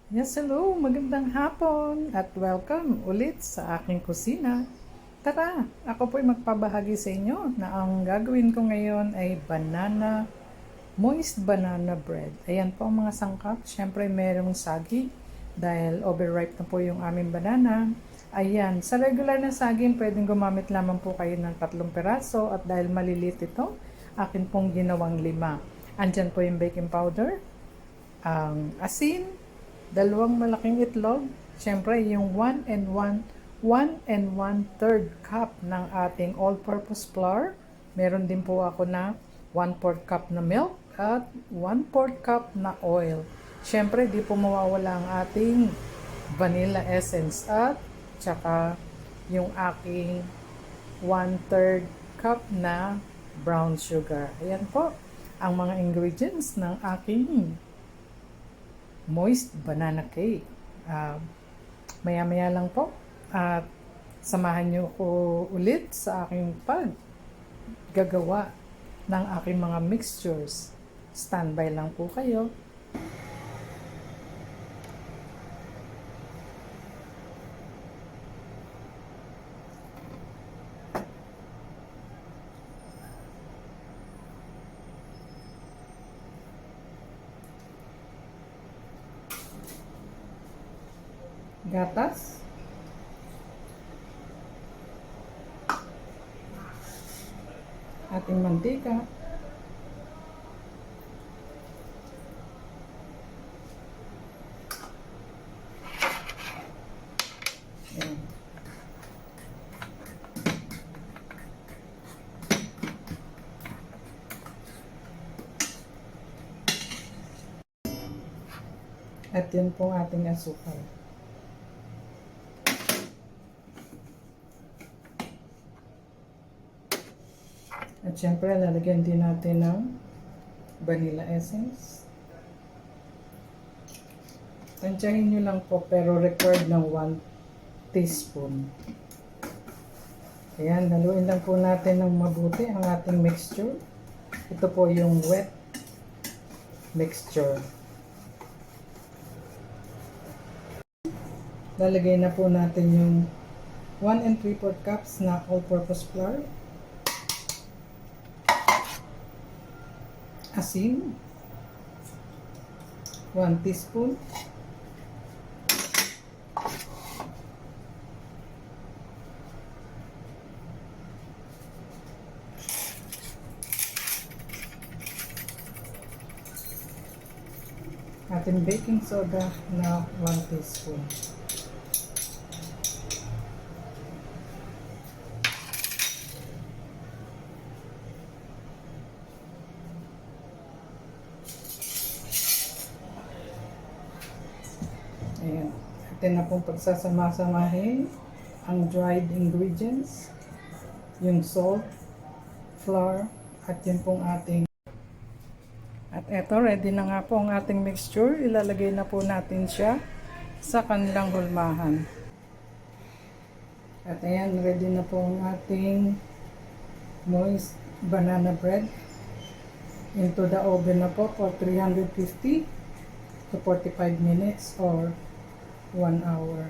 Yes, hello! Magandang hapon at welcome ulit sa aking kusina. Tara, ako po'y magpabahagi sa inyo na ang gagawin ko ngayon ay moist banana bread. Ayan po ang mga sangkap. Siyempre merong sagi dahil overripe na po yung aming banana. Ayan, sa regular na saging pwedeng gumamit lamang po kayo ng 3 peraso at dahil malilit ito, akin pong ginawang 5. Andyan po yung baking powder, ang asin, 2 malaking itlog, syempre yung 1 and 1/3 cup ng ating all-purpose flour. Meron din po ako na 1/4 cup na milk at 1/4 cup na oil. Syempre di po mawawala ang ating vanilla essence at tsaka yung aking 1/3 cup na brown sugar. Ayan po ang mga ingredients ng aking moist banana cake. Maya-maya lang po at samahan niyo ko ulit sa aking paggagawa ng aking mga mixtures. Standby lang po kayo. Gatas, ating mantika, ayan. At yun po ating asukal. At syempre, lalagyan din natin ng vanilla essence. Tansyahin nyo lang po, pero required ng 1 teaspoon. Ayan, haluin lang po natin ng mabuti ang ating mixture. Ito po yung wet mixture. Lalagay na po natin yung 1 3/4 cups na all-purpose flour. Asin, 1 teaspoon. Ating baking soda na 1 teaspoon. Ayan. Atin na pong pagsasama-samahin ang dried ingredients, yung salt, flour, at yun pong ating. At eto, ready na nga po ang ating mixture. Ilalagay na po natin siya sa kanilang hulmahan. At ayan, ready na po ang ating moist banana bread. Into the oven na po for 350 to 45 minutes or 1 hour.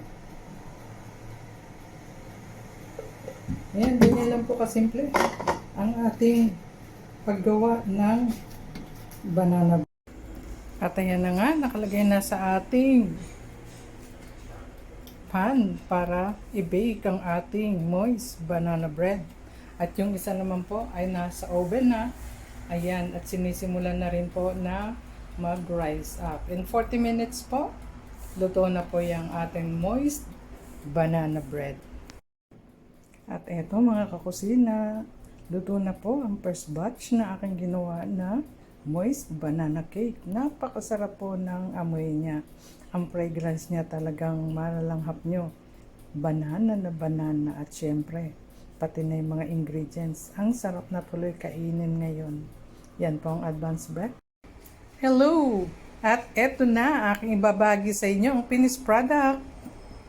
Ayan, ganyan lang po kasimple ang ating paggawa ng banana bread. At ayan na nga, nakalagay na sa ating pan para i-bake ang ating moist banana bread. At yung isa naman po ay nasa oven na. Ayan, at sinisimulan na rin po na mag-rise up. In 40 minutes po, luto na po yung ating moist banana bread. At eto mga kakusina, luto na po ang first batch na aking ginawa na moist banana cake. Napakasarap po ng amoy niya. Ang fragrance niya talagang malalanghap nyo. Banana na banana at syempre, pati na yung mga ingredients. Ang sarap na tuloy kainin ngayon. Yan po ang advance breakfast. Hello! At eto na, aking ibabagi sa inyo ang finished product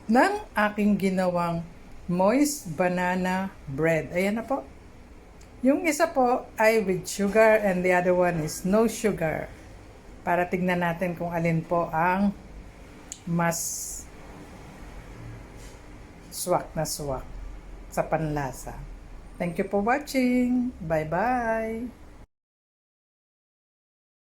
ng aking ginawang moist banana bread. Ayan na po. Yung isa po ay with sugar and the other one is no sugar. Para tignan natin kung alin po ang mas swak na swak sa panlasa. Thank you for watching. Bye-bye!